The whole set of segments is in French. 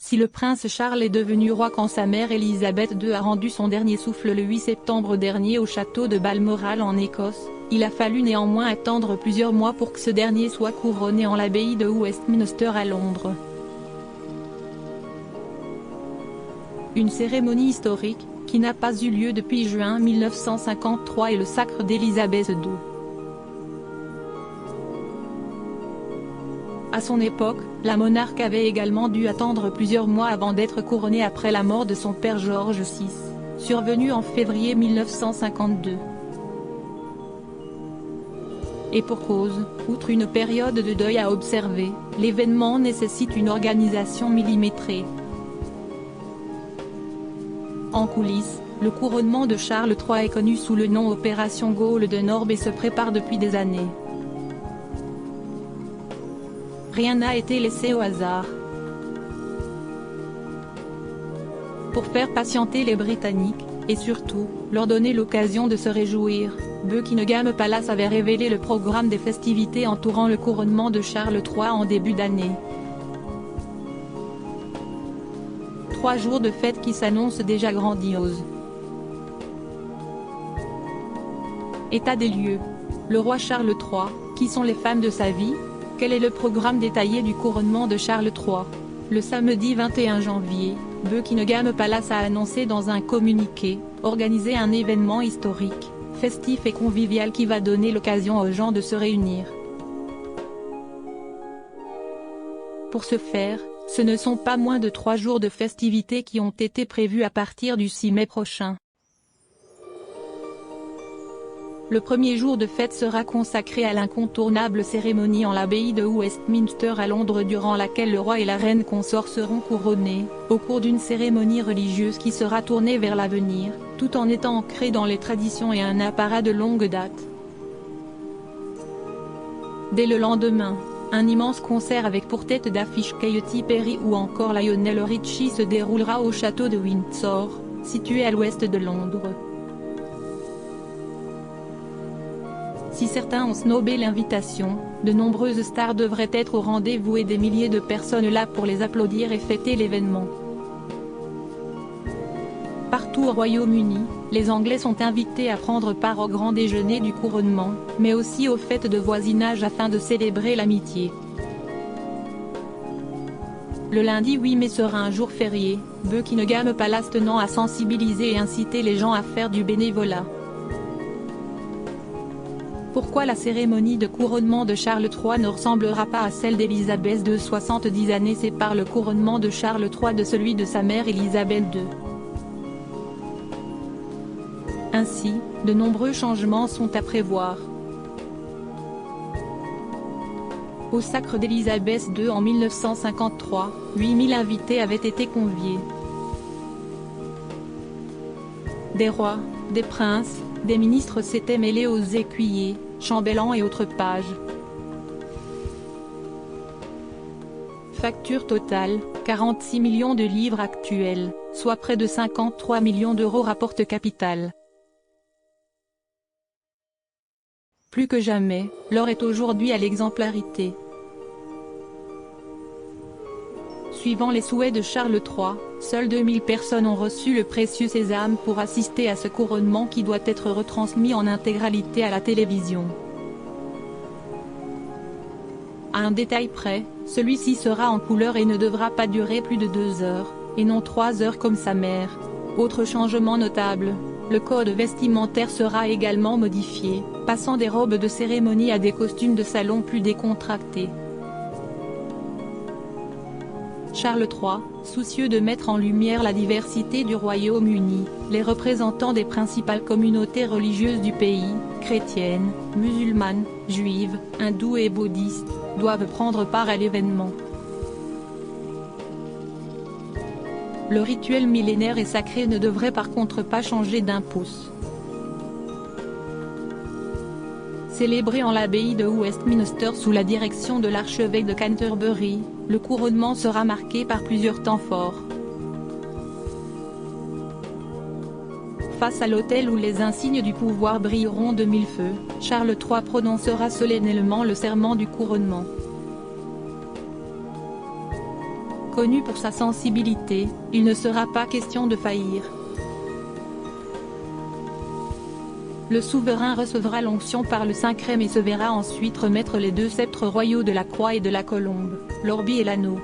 Si le prince Charles est devenu roi quand sa mère Élisabeth II a rendu son dernier souffle le 8 septembre dernier au château de Balmoral en Écosse, il a fallu néanmoins attendre plusieurs mois pour que ce dernier soit couronné en l'abbaye de Westminster à Londres. Une cérémonie historique, qui n'a pas eu lieu depuis juin 1953 et le sacre d'Élisabeth II. À son époque, la monarque avait également dû attendre plusieurs mois avant d'être couronnée après la mort de son père George VI, survenue en février 1952. Et pour cause, outre une période de deuil à observer, l'événement nécessite une organisation millimétrée. En coulisses, le couronnement de Charles III est connu sous le nom Opération Gaule de Norbe et se prépare depuis des années. Rien n'a été laissé au hasard. Pour faire patienter les Britanniques, et surtout, leur donner l'occasion de se réjouir, Buckingham Palace avait révélé le programme des festivités entourant le couronnement de Charles III en début d'année. 3 jours de fête qui s'annoncent déjà grandioses. État des lieux. Le roi Charles III, qui sont les femmes de sa vie? Quel est le programme détaillé du couronnement de Charles III? Le samedi 21 janvier, Buckingham Palace a annoncé dans un communiqué, organiser un événement historique, festif et convivial qui va donner l'occasion aux gens de se réunir. Pour ce faire, ce ne sont pas moins de 3 jours de festivités qui ont été prévus à partir du 6 mai prochain. Le premier jour de fête sera consacré à l'incontournable cérémonie en l'abbaye de Westminster à Londres durant laquelle le roi et la reine consort seront couronnés, au cours d'une cérémonie religieuse qui sera tournée vers l'avenir, tout en étant ancrée dans les traditions et un apparat de longue date. Dès le lendemain, un immense concert avec pour tête d'affiche Katy Perry ou encore Lionel Richie se déroulera au château de Windsor, situé à l'ouest de Londres. Si certains ont snobé l'invitation, de nombreuses stars devraient être au rendez-vous et des milliers de personnes là pour les applaudir et fêter l'événement. Partout au Royaume-Uni, les Anglais sont invités à prendre part au grand déjeuner du couronnement, mais aussi aux fêtes de voisinage afin de célébrer l'amitié. Le lundi 8 mai sera un jour férié, Buckingham Palace tenant à sensibiliser et inciter les gens à faire du bénévolat. Pourquoi la cérémonie de couronnement de Charles III ne ressemblera pas à celle d'Élisabeth II? 70 années séparent le couronnement de Charles III de celui de sa mère Élisabeth II. Ainsi, de nombreux changements sont à prévoir. Au sacre d'Élisabeth II en 1953, 8000 invités avaient été conviés. Des rois, des princes, des ministres s'étaient mêlés aux écuyers, chambellans et autres pages. Facture totale, 46 millions de livres actuels, soit près de 53 millions d'euros rapporte Capital. Plus que jamais, l'or est aujourd'hui à l'exemplarité. Suivant les souhaits de Charles III, seules 2000 personnes ont reçu le précieux sésame pour assister à ce couronnement qui doit être retransmis en intégralité à la télévision. À un détail près, celui-ci sera en couleur et ne devra pas durer plus de 2 heures, et non 3 heures comme sa mère. Autre changement notable, le code vestimentaire sera également modifié, passant des robes de cérémonie à des costumes de salon plus décontractés. Charles III, soucieux de mettre en lumière la diversité du Royaume-Uni, les représentants des principales communautés religieuses du pays, chrétiennes, musulmanes, juives, hindoues et bouddhistes, doivent prendre part à l'événement. Le rituel millénaire et sacré ne devrait par contre pas changer d'un pouce. Célébré en l'abbaye de Westminster sous la direction de l'archevêque de Canterbury, le couronnement sera marqué par plusieurs temps forts. Face à l'autel où les insignes du pouvoir brilleront de 1000 feux, Charles III prononcera solennellement le serment du couronnement. Connu pour sa sensibilité, il ne sera pas question de faillir. Le souverain recevra l'onction par le Saint-Crème et se verra ensuite remettre les 2 sceptres royaux de la croix et de la colombe, l'orbi et l'anneau.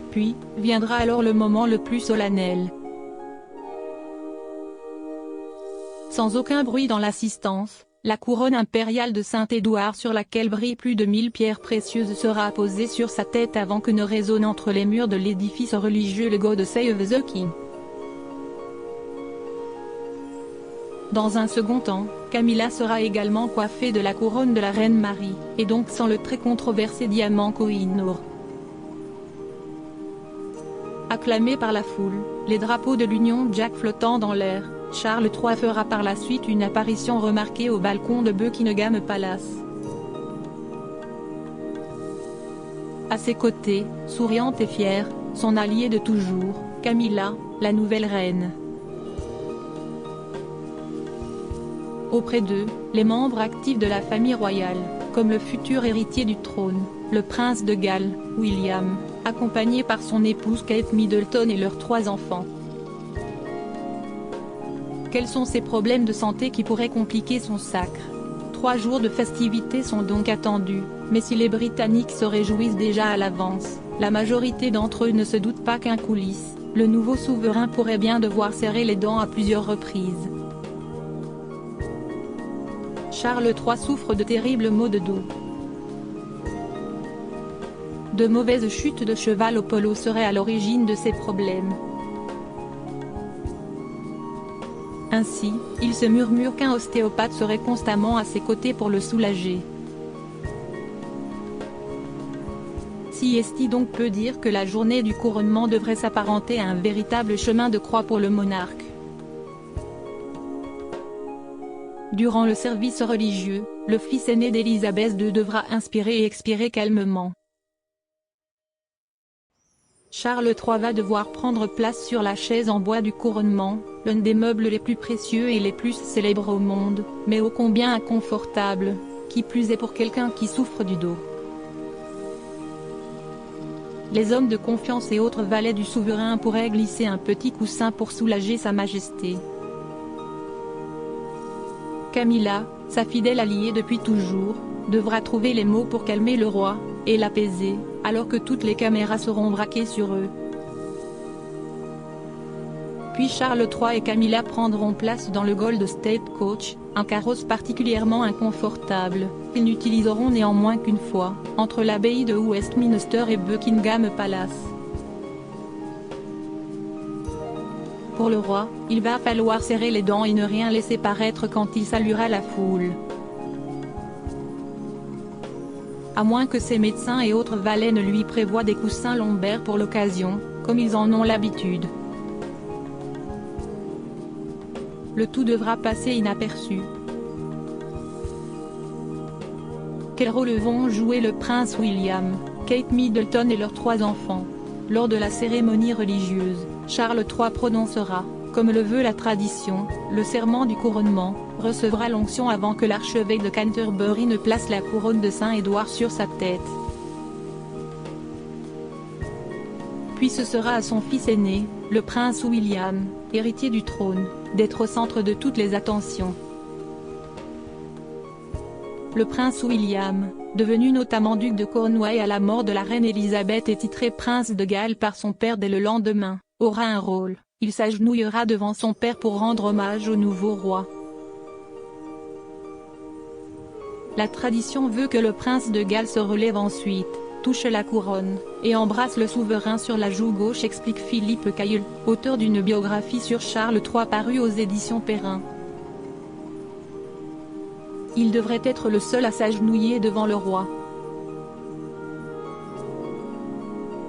Puis, viendra alors le moment le plus solennel. Sans aucun bruit dans l'assistance, la couronne impériale de Saint-Édouard sur laquelle brillent plus de 1000 pierres précieuses sera apposée sur sa tête avant que ne résonne entre les murs de l'édifice religieux le God Save the King. Dans un second temps, Camilla sera également coiffée de la couronne de la Reine Marie, et donc sans le très controversé diamant Koh-i-Noor. Acclamé par la foule, les drapeaux de l'Union Jack flottant dans l'air, Charles III fera par la suite une apparition remarquée au balcon de Buckingham Palace. À ses côtés, souriante et fière, son alliée de toujours, Camilla, la nouvelle reine. Auprès d'eux, les membres actifs de la famille royale, comme le futur héritier du trône, le prince de Galles, William, accompagné par son épouse Kate Middleton et leurs 3 enfants. Quels sont ces problèmes de santé qui pourraient compliquer son sacre? 3 jours de festivités sont donc attendus, mais si les Britanniques se réjouissent déjà à l'avance, la majorité d'entre eux ne se doutent pas qu'un coulisse, le nouveau souverain pourrait bien devoir serrer les dents à plusieurs reprises. Charles III souffre de terribles maux de dos. De mauvaises chutes de cheval au polo seraient à l'origine de ces problèmes. Ainsi, il se murmure qu'un ostéopathe serait constamment à ses côtés pour le soulager. Si est-il donc peut dire que la journée du couronnement devrait s'apparenter à un véritable chemin de croix pour le monarque. Durant le service religieux, le fils aîné d'Élisabeth II devra inspirer et expirer calmement. Charles III va devoir prendre place sur la chaise en bois du couronnement, l'un des meubles les plus précieux et les plus célèbres au monde, mais ô combien inconfortable, qui plus est pour quelqu'un qui souffre du dos. Les hommes de confiance et autres valets du souverain pourraient glisser un petit coussin pour soulager sa majesté. Camilla, sa fidèle alliée depuis toujours, devra trouver les mots pour calmer le roi, et l'apaiser, alors que toutes les caméras seront braquées sur eux. Puis Charles III et Camilla prendront place dans le Gold State Coach, un carrosse particulièrement inconfortable, qu'ils n'utiliseront néanmoins qu'une fois, entre l'abbaye de Westminster et Buckingham Palace. Pour le roi, il va falloir serrer les dents et ne rien laisser paraître quand il saluera la foule. À moins que ses médecins et autres valets ne lui prévoient des coussins lombaires pour l'occasion, comme ils en ont l'habitude. Le tout devra passer inaperçu. Quel rôle vont jouer le prince William, Kate Middleton et leurs 3 enfants? Lors de la cérémonie religieuse, Charles III prononcera, comme le veut la tradition, le serment du couronnement, recevra l'onction avant que l'archevêque de Canterbury ne place la couronne de Saint-Édouard sur sa tête. Puis ce sera à son fils aîné, le prince William, héritier du trône, d'être au centre de toutes les attentions. Le prince William, devenu notamment duc de Cornouailles à la mort de la reine Élisabeth et titré prince de Galles par son père dès le lendemain, aura un rôle. Il s'agenouillera devant son père pour rendre hommage au nouveau roi. La tradition veut que le prince de Galles se relève ensuite, touche la couronne, et embrasse le souverain sur la joue gauche, explique Philippe Cailleul, auteur d'une biographie sur Charles III parue aux éditions Perrin. Il devrait être le seul à s'agenouiller devant le roi.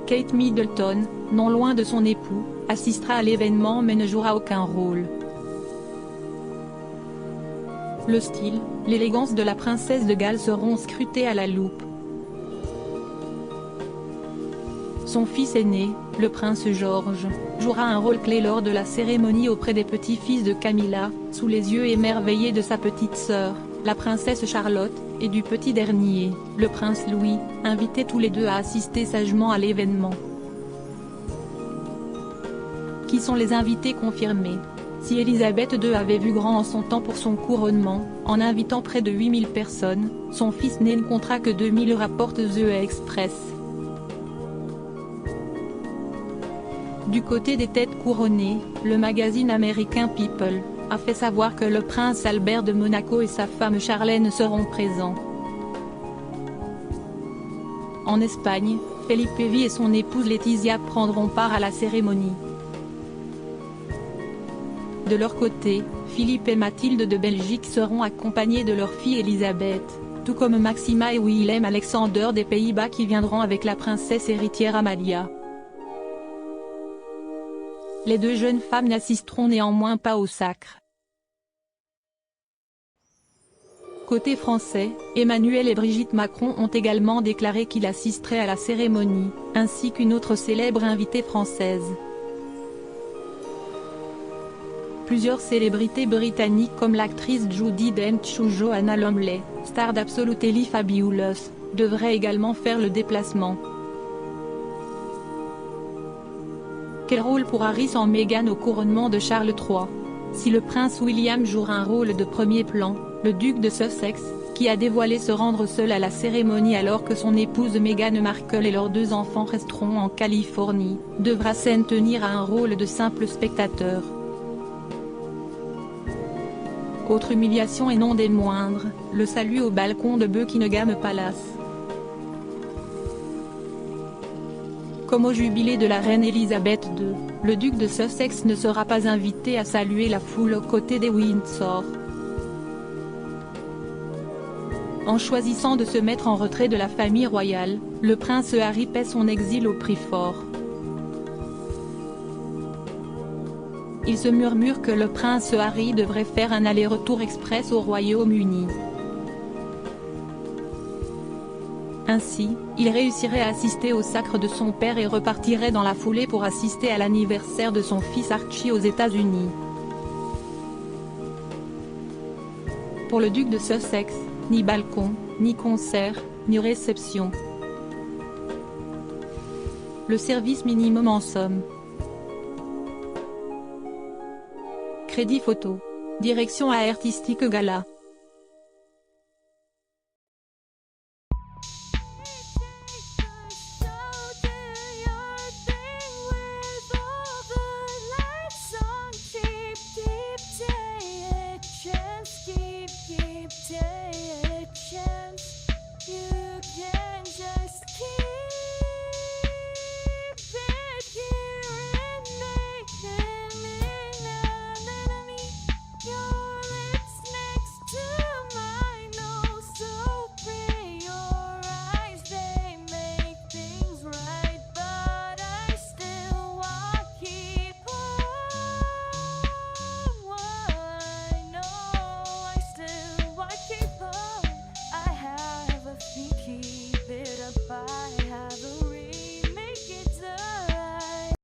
Kate Middleton, non loin de son époux, assistera à l'événement mais ne jouera aucun rôle. Le style, l'élégance de la princesse de Galles seront scrutés à la loupe. Son fils aîné, le prince George, jouera un rôle clé lors de la cérémonie auprès des petits-fils de Camilla, sous les yeux émerveillés de sa petite sœur, la princesse Charlotte, et du petit dernier, le prince Louis, invités tous les deux à assister sagement à l'événement. Qui sont les invités confirmés? Si Élisabeth II avait vu grand en son temps pour son couronnement, en invitant près de 8000 personnes, son fils né ne comptera que 2000, rapporte The Express. Du côté des têtes couronnées, le magazine américain People a fait savoir que le prince Albert de Monaco et sa femme Charlène seront présents. En Espagne, Felipe V et son épouse Letizia prendront part à la cérémonie. De leur côté, Philippe et Mathilde de Belgique seront accompagnés de leur fille Elisabeth, tout comme Maxima et Willem Alexander des Pays-Bas qui viendront avec la princesse héritière Amalia. Les deux jeunes femmes n'assisteront néanmoins pas au sacre. Côté français, Emmanuel et Brigitte Macron ont également déclaré qu'ils assisteraient à la cérémonie, ainsi qu'une autre célèbre invitée française. Plusieurs célébrités britanniques comme l'actrice Judi Dench ou Joanna Lumley, star d'Absolutelli Fabulous, devraient également faire le déplacement. Quel rôle pour Harry sans Meghan au couronnement de Charles III? Si le prince William jouera un rôle de premier plan, le duc de Sussex, qui a dévoilé se rendre seul à la cérémonie alors que son épouse Meghan Markle et leurs deux enfants resteront en Californie, devra s'en tenir à un rôle de simple spectateur. Autre humiliation et non des moindres, le salut au balcon de Buckingham Palace. Comme au jubilé de la reine Elisabeth II, le duc de Sussex ne sera pas invité à saluer la foule aux côtés des Windsor. En choisissant de se mettre en retrait de la famille royale, le prince Harry paie son exil au prix fort. Il se murmure que le prince Harry devrait faire un aller-retour express au Royaume-Uni. Ainsi, il réussirait à assister au sacre de son père et repartirait dans la foulée pour assister à l'anniversaire de son fils Archie aux États-Unis. Pour le duc de Sussex, ni balcon, ni concert, ni réception. Le service minimum en somme. Crédit photo. Direction artistique Gala.